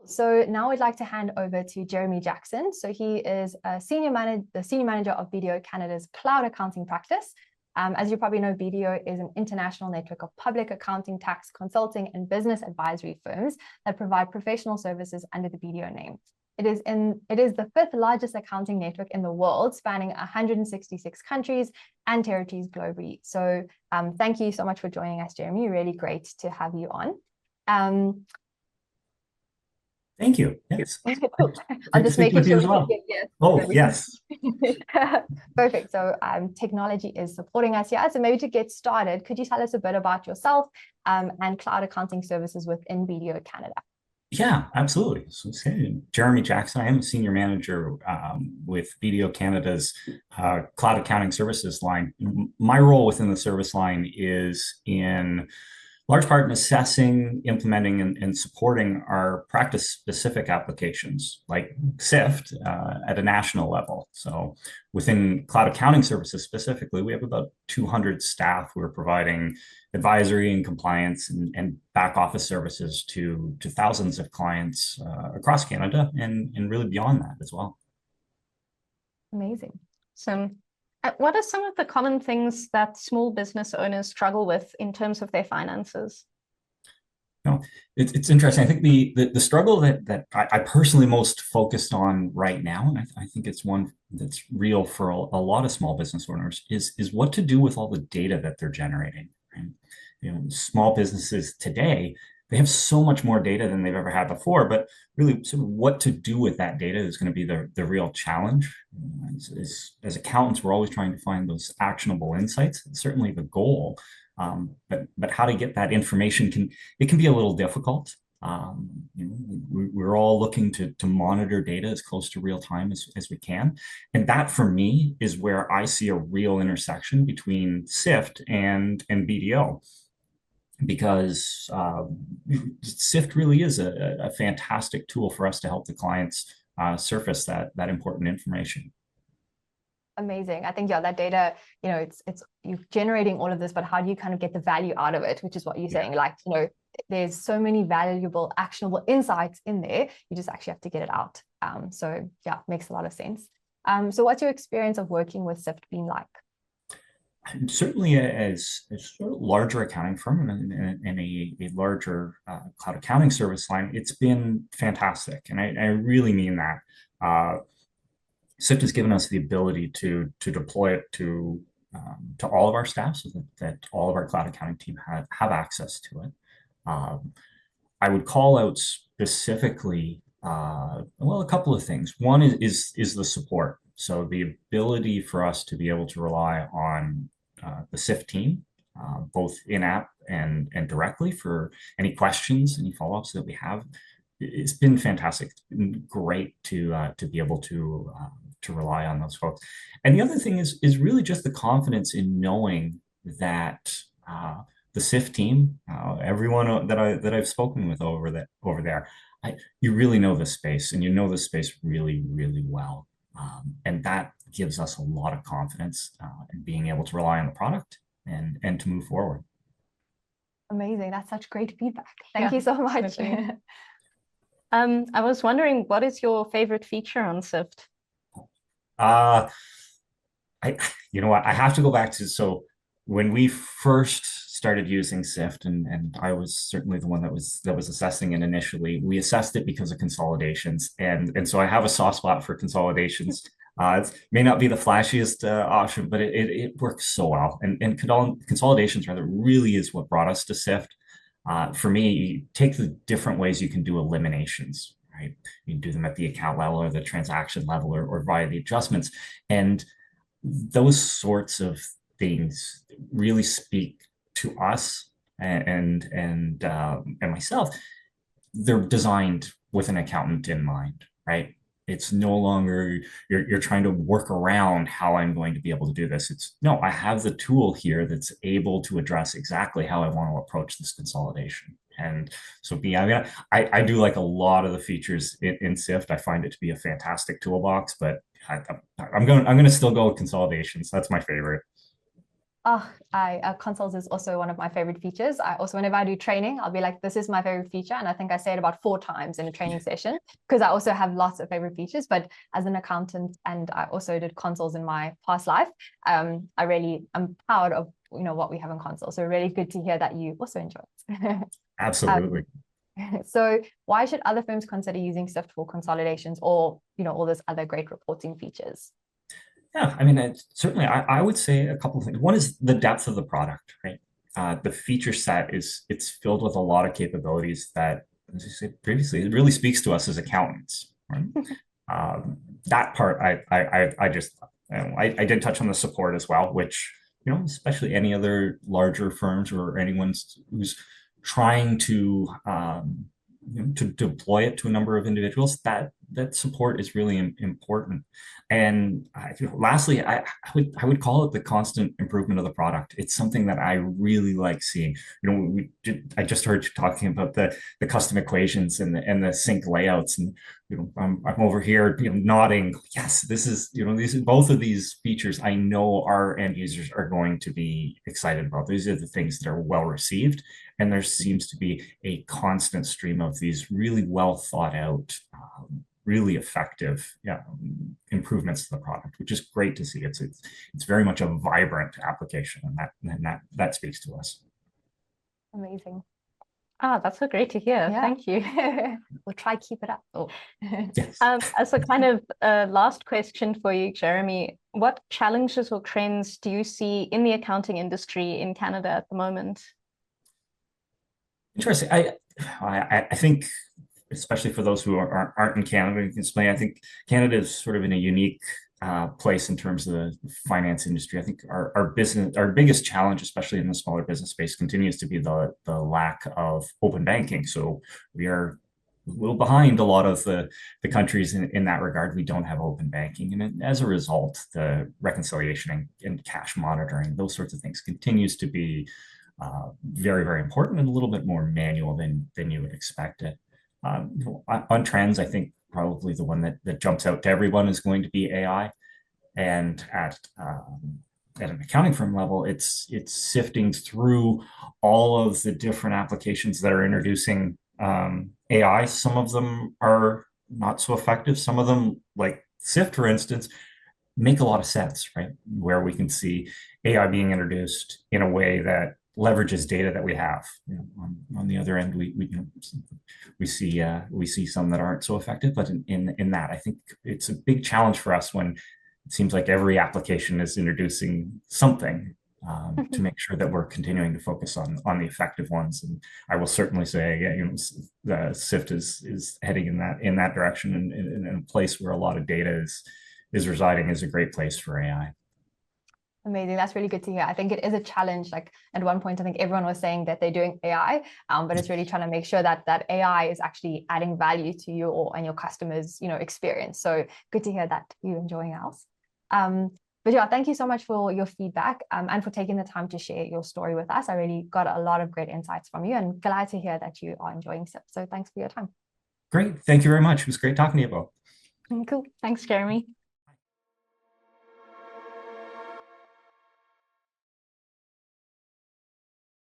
So now I'd like to hand over to Jeremy Jackson. So he is the senior manager of BDO Canada's cloud accounting practice. As you probably know, BDO is an international network of public accounting, tax, consulting, and business advisory firms that provide professional services under the BDO name. It is the fifth largest accounting network in the world, spanning 166 countries and territories globally. So thank you so much for joining us, Jeremy. Really great to have you on. Thank you. Yes. I'm just making sure as well. Oh, yes. Perfect. So technology is supporting us here. So maybe to get started, could you tell us a bit about yourself and cloud accounting services within BDO Canada? Yeah, absolutely. So, Jeremy Jackson, I am a senior manager with BDO Canada's cloud accounting services line. My role within the service line is in large part in assessing, implementing, and supporting our practice-specific applications like Syft at a national level. So within cloud accounting services specifically, we have about 200 staff who are providing advisory and compliance and back office services to thousands of clients across Canada and really beyond that as well. Amazing. So what are some of the common things that small business owners struggle with in terms of their finances? No, it's interesting. I think the struggle that I personally most focused on right now, and I think it's one that's real for a lot of small business owners, is what to do with all the data that they're generating. Right? Small businesses today, they have so much more data than they've ever had before, but really sort of what to do with that data is going to be the real challenge. As accountants, we're always trying to find those actionable insights. It's certainly the goal, but how to get that information can be a little difficult. We're all looking to monitor data as close to real time as we can. And that for me is where I see a real intersection between Syft and BDO. Because Syft really is a fantastic tool for us to help the clients surface that important information. Amazing. I think, yeah, that data, it's you're generating all of this, but how do you kind of get the value out of it, which is what you're saying. Like, there's so many valuable, actionable insights in there. You just actually have to get it out. So yeah, makes a lot of sense. So what's your experience of working with Syft been like? Certainly as a sort of larger accounting firm and a larger cloud accounting service line, it's been fantastic. And I really mean that. Syft has given us the ability to deploy it to all of our staff so that all of our cloud accounting team have access to it. I would call out specifically, well, a couple of things. One is the support. So the ability for us to be able to rely on the Syft team, both in-app and directly for any questions, any follow-ups that we have. It's been fantastic. It's been great to be able to rely on those folks. And the other thing is really just the confidence in knowing that the Syft team, everyone that I've spoken with over there, you really know the space, and you know the space really, really well. And that gives us a lot of confidence in being able to rely on the product and to move forward. Amazing. That's such great feedback. Thank you so much. I was wondering, what is your favorite feature on Syft? You know what? I have to go back to, so when we first started using Syft, and I was certainly the one that was assessing it initially, we assessed it because of consolidations. And so I have a soft spot for consolidations. It may not be the flashiest option, but it works so well. And consolidations rather really is what brought us to Syft. For me, you take the different ways you can do eliminations, right? You can do them at the account level or the transaction level or via the adjustments. And those sorts of things really speak to us and myself. They're designed with an accountant in mind, right? It's no longer you're trying to work around how I'm going to be able to do this. It's no, I have the tool here that's able to address exactly how I want to approach this consolidation. And so I do like a lot of the features in Syft. I find it to be a fantastic toolbox, but I'm going to still go with consolidations. That's my favorite. Oh, consoles is also one of my favorite features. I also, whenever I do training, I'll be like, this is my favorite feature. And I think I say it about 4 times in a training session, because I also have lots of favorite features. But as an accountant, and I also did consoles in my past life, I'm proud of, what we have in consoles. So really good to hear that you also enjoy it. Absolutely. So why should other firms consider using Syft for consolidations or, all those other great reporting features? Yeah, I mean, certainly, I would say a couple of things. One is the depth of the product, right? The feature set it's filled with a lot of capabilities that, as I said previously, it really speaks to us as accountants, right? That part, I just, I did touch on the support as well, which, especially any other larger firms or anyone who's trying to to deploy it to a number of individuals, that support is really important. And lastly, I would call it the constant improvement of the product. It's something that I really like seeing. I just heard you talking about the custom equations and the sync layouts, and I'm over here nodding. Yes, this is both of these features I know our end users are going to be excited about. These are the things that are well received, and there seems to be a constant stream of these really well thought out, really effective improvements to the product, which is great to see. It's very much a vibrant application, and that speaks to us. Amazing. That's so great to hear. Yeah. Thank you. We'll try keep it up. Oh. Yes. As a kind of last question for you, Jeremy, what challenges or trends do you see in the accounting industry in Canada at the moment? Interesting. I think, especially for those who aren't in Canada, you can explain. I think Canada is sort of in a unique place in terms of the finance industry. I think our biggest challenge, especially in the smaller business space, continues to be the lack of open banking. So we are a little behind a lot of the countries in that regard. We don't have open banking, and as a result, the reconciliation and cash monitoring, those sorts of things, continues to be very, very important and a little bit more manual than you would expect it. On trends, I think probably the one that jumps out to everyone is going to be AI, and at an accounting firm level, it's sifting through all of the different applications that are introducing AI. Some of them are not so effective. Some of them, like Syft, for instance, make a lot of sense, right? Where we can see AI being introduced in a way that leverages data that we have. On the other end, we see some that aren't so effective. But in that, I think it's a big challenge for us when it seems like every application is introducing something to make sure that we're continuing to focus on the effective ones. And I will certainly say, the Syft is heading in that direction, and in a place where a lot of data is residing is a great place for AI. Amazing. That's really good to hear. I think it is a challenge. Like at one point, I think everyone was saying that they're doing AI, but it's really trying to make sure that AI is actually adding value to you and your customers, experience. So good to hear that you're enjoying ours. But yeah, thank you so much for your feedback and for taking the time to share your story with us. I really got a lot of great insights from you, and glad to hear that you are enjoying Syft. So thanks for your time. Great. Thank you very much. It was great talking to you both. Cool. Thanks, Jeremy.